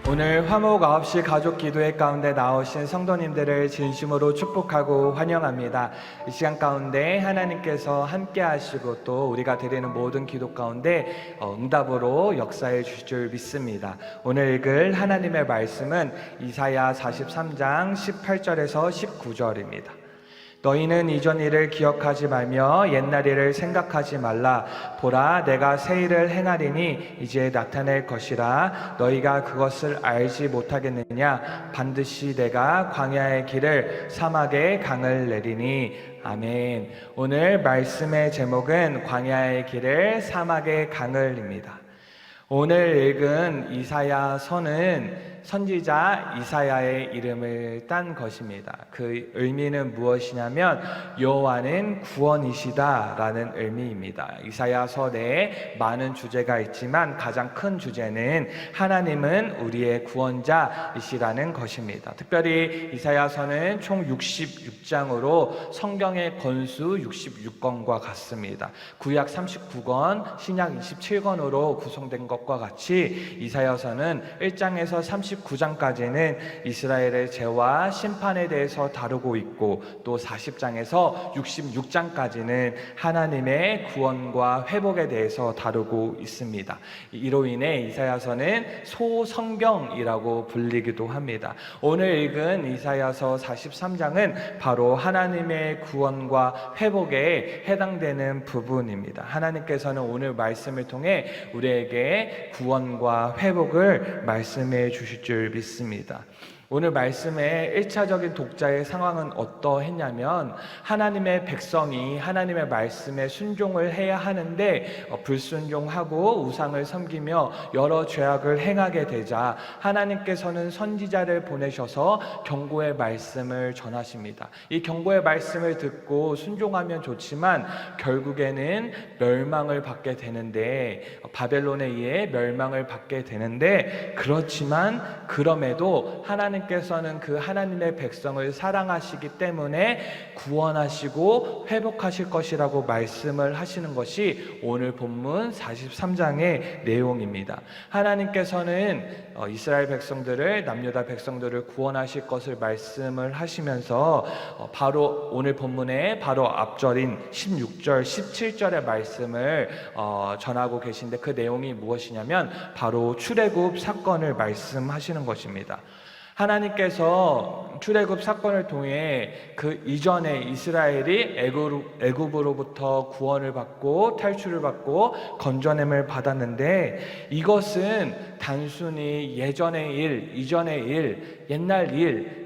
오늘 화목 9시 가족 기도회 가운데 나오신 성도님들을 진심으로 축복하고 환영합니다. 이 시간 가운데 하나님께서 함께 하시고 또 우리가 드리는 모든 기도 가운데 응답으로 역사해 주실 줄 믿습니다. 오늘 읽을 하나님의 말씀은 이사야 43장 18절에서 19절입니다. 너희는 이전 일을 기억하지 말며 옛날 일을 생각하지 말라. 보라, 내가 새 일을 행하리니 이제 나타낼 것이라. 너희가 그것을 알지 못하겠느냐? 반드시 내가 광야의 길을 사막의 강을 내리니. 아멘. 오늘 말씀의 제목은 광야의 길을 사막의 강을입니다. 오늘 읽은 이사야서는 선지자 이사야의 이름을 딴 것입니다. 그 의미는 무엇이냐면 여호와는 구원이시다라는 의미입니다. 이사야서 내에 많은 주제가 있지만 가장 큰 주제는 하나님은 우리의 구원자이시라는 것입니다. 특별히 이사야서는 총 66장으로 성경의 권수 66권과 같습니다. 구약 39권, 신약 27권으로 구성된 것과 같이 이사야서는 1장에서 39장까지는 이스라엘의 죄와 심판에 대해서 다루고 있고 또 40장에서 66장까지는 하나님의 구원과 회복에 대해서 다루고 있습니다. 이로 인해 이사야서는 소성경이라고 불리기도 합니다. 오늘 읽은 이사야서 43장은 바로 하나님의 구원과 회복에 해당되는 부분입니다. 하나님께서는 오늘 말씀을 통해 우리에게 구원과 회복을 말씀해 주실 줄 믿습니다. 오늘 말씀의 1차적인 독자의 상황은 어떠했냐면 하나님의 백성이 하나님의 말씀에 순종을 해야 하는데 불순종하고 우상을 섬기며 여러 죄악을 행하게 되자 하나님께서는 선지자를 보내셔서 경고의 말씀을 전하십니다. 이 경고의 말씀을 듣고 순종하면 좋지만 결국에는 멸망을 받게 되는데 바벨론에 의해 멸망을 받게 되는데 그렇지만 그럼에도 하나님께서는 그 하나님의 백성을 사랑하시기 때문에 구원하시고 회복하실 것이라고 말씀을 하시는 것이 오늘 본문 43장의 내용입니다. 하나님께서는 이스라엘 백성들을 남유다 백성들을 구원하실 것을 말씀을 하시면서 바로 오늘 본문의 바로 앞절인 16절 17절의 말씀을 전하고 계신데 그 내용이 무엇이냐면 바로 출애굽 사건을 말씀하시는 것입니다. 하나님께서 출애굽 사건을 통해 그 이전에 이스라엘이 애굽으로부터 구원을 받고 탈출을 받고 건져냄을 받았는데 이것은 단순히 예전의 일, 이전의 일, 옛날 일,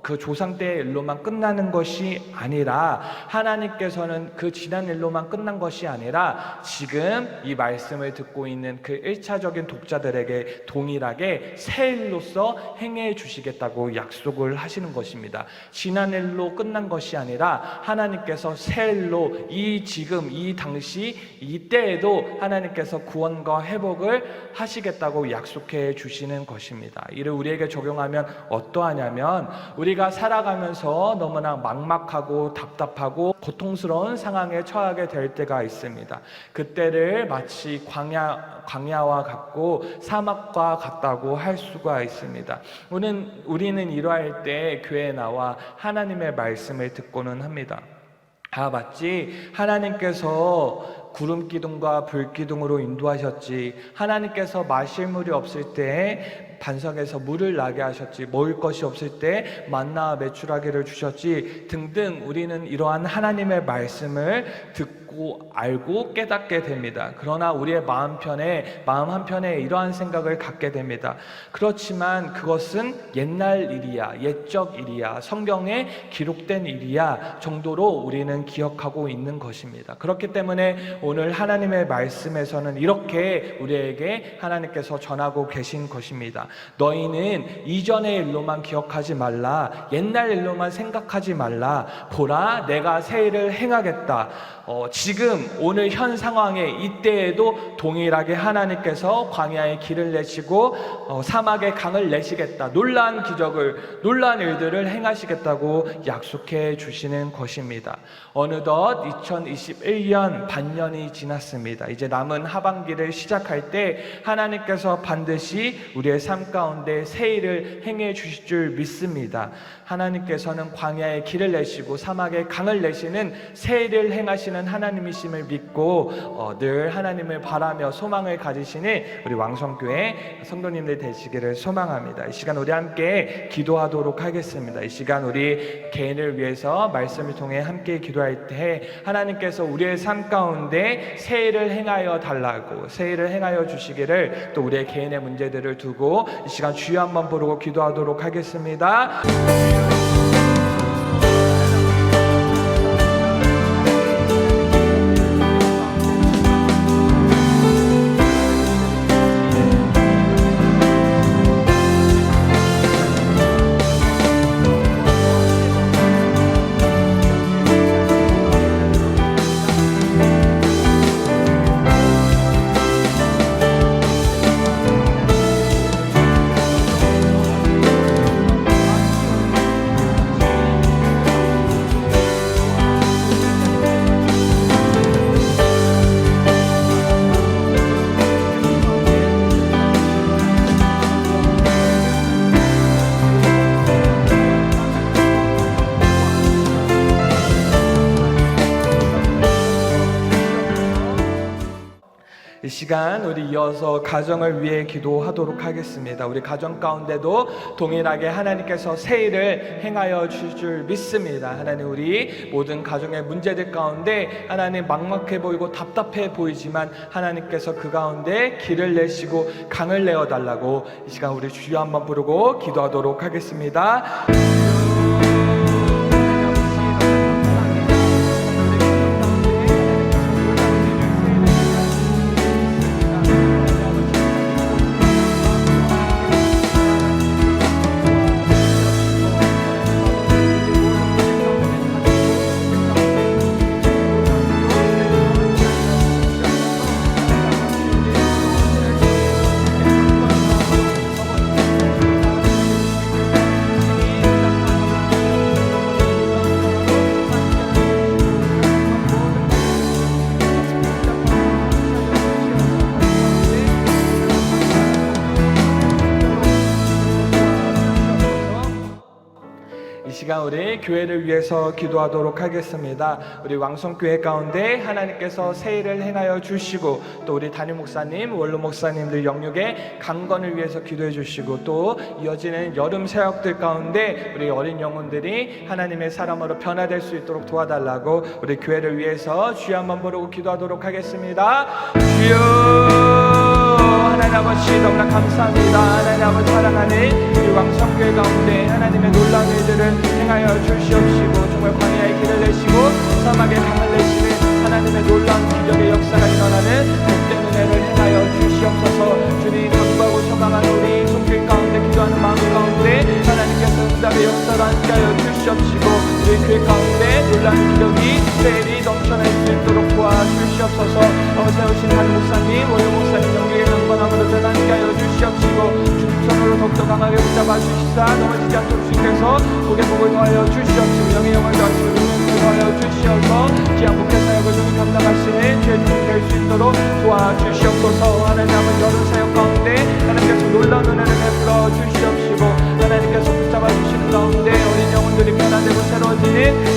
그 조상 때의 일로만 끝나는 것이 아니라 하나님께서는 그 지난 일로만 끝난 것이 아니라 지금 이 말씀을 듣고 있는 그 1차적인 독자들에게 동일하게 새 일로서 행해 주시겠다고 약속을 하시는 것입니다. 지난 일로 끝난 것이 아니라 하나님께서 새 일로 지금 이 당시 이때에도 하나님께서 구원과 회복을 하시겠다고 약속해 주시는 것입니다. 이를 우리에게 적용하면 어떠하냐면 우리가 살아가면서 너무나 막막하고 답답하고 고통스러운 상황에 처하게 될 때가 있습니다. 그때를 마치 광야와 같고 사막과 같다고 할 수가 있습니다. 우리는 이러할 때 교회에 나와 하나님의 말씀을 듣고는 합니다. 마치 하나님께서 구름 기둥과 불 기둥으로 인도하셨지, 하나님께서 마실 물이 없을 때 반석에서 물을 나게 하셨지, 먹을 것이 없을 때 만나와 메추라기를 주셨지 등등 우리는 이러한 하나님의 말씀을 듣고 알고 깨닫게 됩니다. 그러나 우리의 마음 한편에 이러한 생각을 갖게 됩니다. 그렇지만 그것은 옛날 일이야, 옛적 일이야, 성경에 기록된 일이야 정도로 우리는 기억하고 있는 것입니다. 그렇기 때문에 오늘 하나님의 말씀에서는 이렇게 우리에게 하나님께서 전하고 계신 것입니다. 너희는 이전의 일로만 기억하지 말라, 옛날 일로만 생각하지 말라. 보라, 내가 새 일을 행하겠다. 지금 오늘 현 상황에 이때에도 동일하게 하나님께서 광야에 길을 내시고 사막에 강을 내시겠다, 놀라운 기적을, 놀라운 일들을 행하시겠다고 약속해 주시는 것입니다. 어느덧 2021년 반년이 지났습니다. 이제 남은 하반기를 시작할 때 하나님께서 반드시 우리의 삶 가운데 새 일을 행해 주실 줄 믿습니다. 하나님께서는 광야에 길을 내시고 사막에 강을 내시는 새 일을 행하시는 하나님이심을 믿고 늘 하나님을 바라며 소망을 가지시는 우리 왕성교회 성도님들 되시기를 소망합니다. 이 시간 우리 함께 기도하도록 하겠습니다. 이 시간 우리 개인을 위해서 말씀을 통해 함께 기도할 때 하나님께서 우리의 삶 가운데 새 일을 행하여 달라고, 새 일을 행하여 주시기를, 또 우리의 개인의 문제들을 두고 이 시간 주여 한번 부르고 기도하도록 하겠습니다. 이 시간 우리 이어서 가정을 위해 기도하도록 하겠습니다. 우리 가정 가운데도 동일하게 하나님께서 새 일을 행하여 주실 줄 믿습니다. 하나님, 우리 모든 가정의 문제들 가운데 하나님 막막해 보이고 답답해 보이지만 하나님께서 그 가운데 길을 내시고 강을 내어달라고 이 시간 우리 주여 한번 부르고 기도하도록 하겠습니다. 시간 우리 교회를 위해서 기도하도록 하겠습니다. 우리 왕성교회 가운데 하나님께서 새 일을 행하여 주시고, 또 우리 담임 목사님, 원로 목사님들 영육의 강건을 위해서 기도해 주시고, 또 이어지는 여름 사역들 가운데 우리 어린 영혼들이 하나님의 사람으로 변화될 수 있도록 도와달라고 우리 교회를 위해서 주여 한번 부르고 기도하도록 하겠습니다. 주여, 하나님 아버지 너무나 감사합니다. 하나님 아버지 사랑하는 우리 왕성교회 가운데 하나님의 놀라운 일들을 행하여 주시옵시고, 정말 광야의 길을 내시고 사막의 강을 내시는 하나님의 놀라운 기적의 역사가 일어나는 복된 은혜를 행하여 주시옵소서. 주님 간구하고 소망하는 우리 손길 가운데 기도하는 마음 가운데 하나님께서 응답의 역사를 함께하여 주시옵시고, 우리 교회 가운데 놀라운 기적이 세일이 넘쳐날 수 있도록 도와주시옵소서. 세우신 담임 목사님, 원로 목사님 영역의 강건함으로 함께하여 주시옵시고, 주님선으로 더욱더 강하게 붙잡아 주시사 넘어지지 않도록 주께서 복의 복을 더하여 주시옵시고, 영의 영을 더하시고 능력을 더하여 주시어서 지향 목회 사역을 종이 감당하시는 주의 종이 될 수 있도록 도와주시옵소서. 하나님 아버지 여름 사역 가운데 하나님께서 놀라운 은혜를 베풀어 주시옵시고, 하나님께서 붙잡아 주시는 가운데 어린 영혼들이 변화되고 새로워지는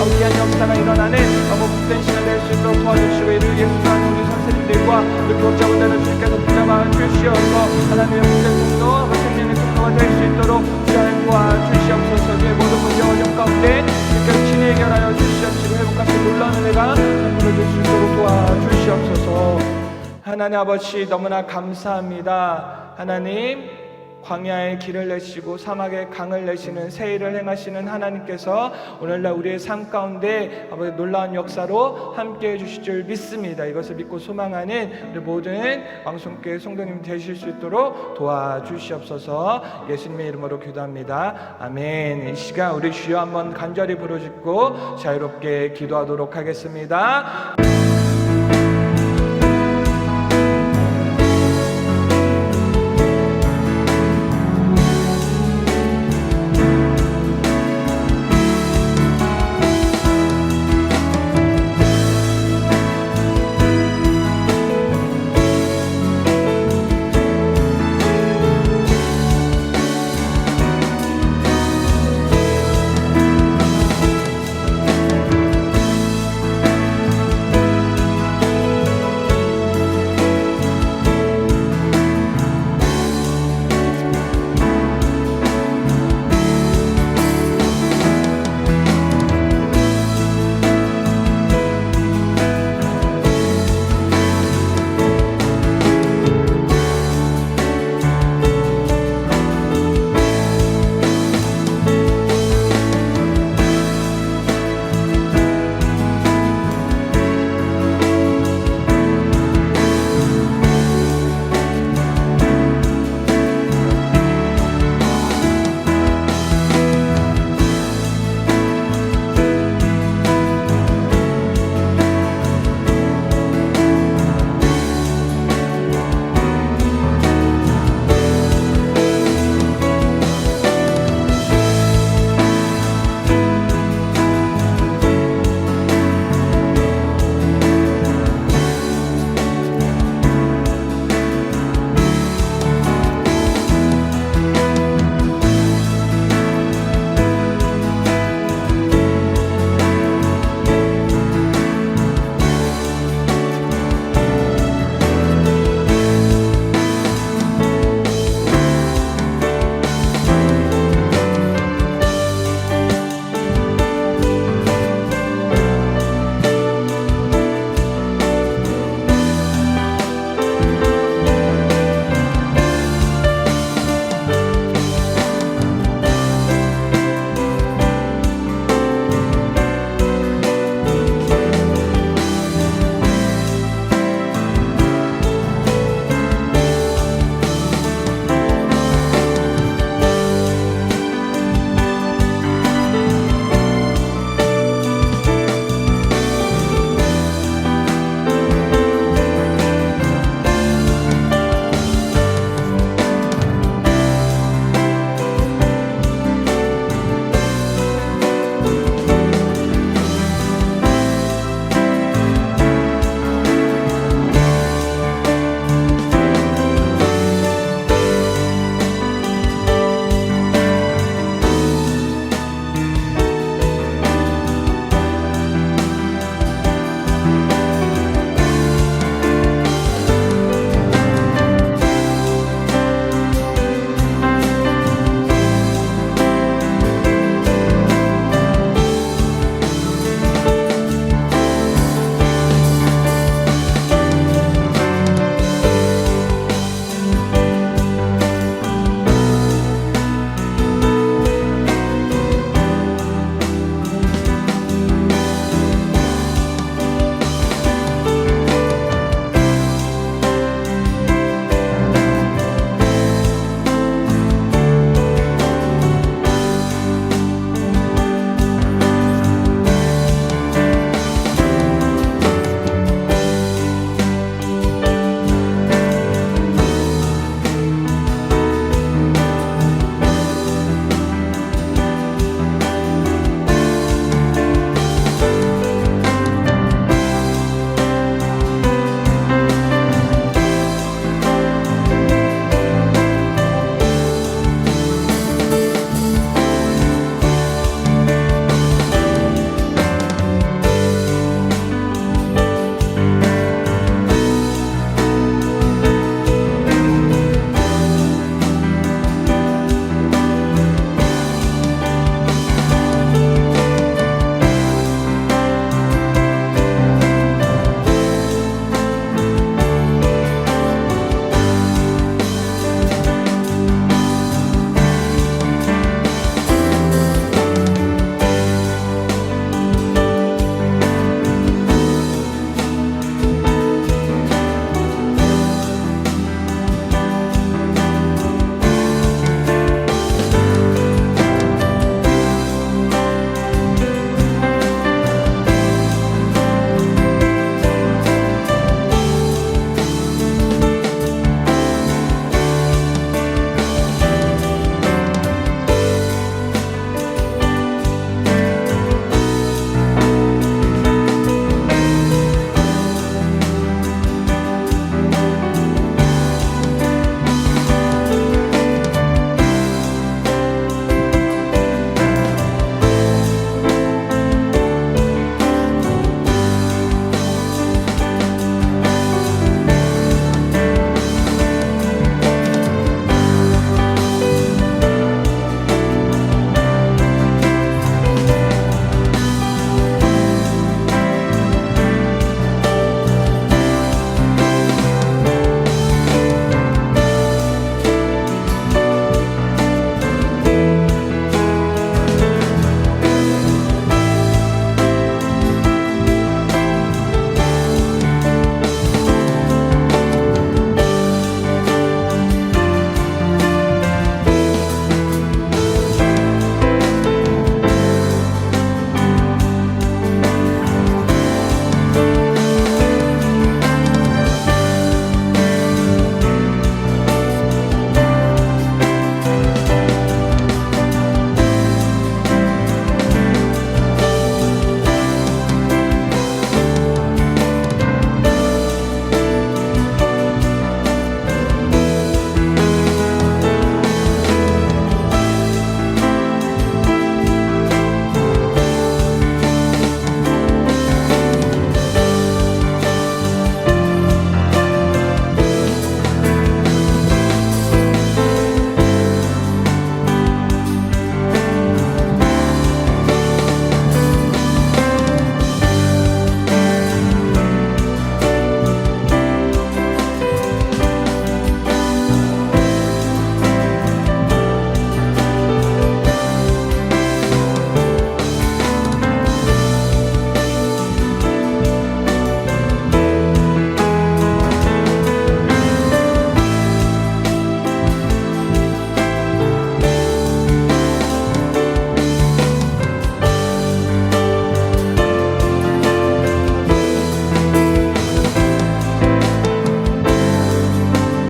귀한 역사가 일어나는 복된 시간 될 수 있도록 도와주시고, 이를 위해 수고하는 우리 선생님들과 우리 교육자분들을 주님께서 붙잡아 주시어서 하나님의 복된 통로, 생명의 통로가 될 수 있도록 주여 도와주시옵소서. 주의 모든 문제 어려움 가운데 주님께서 친히 해결하여 주시옵시고, 회복하신 놀라운 은혜가 베풀어질 수 있도록 도와주시옵소서. 하나님 아버지 너무나 감사합니다. 하나님, 광야의 길을 내시고 사막의 강을 내시는 새 일을 행하시는 하나님께서 오늘날 우리의 삶 가운데 아버지 놀라운 역사로 함께해 주실 줄 믿습니다. 이것을 믿고 소망하는 우리 모든 왕성교회 성도님 되실 수 있도록 도와주시옵소서. 예수님의 이름으로 기도합니다. 아멘. 이 시간 우리 주여 한번 간절히 부르짖고 자유롭게 기도하도록 하겠습니다.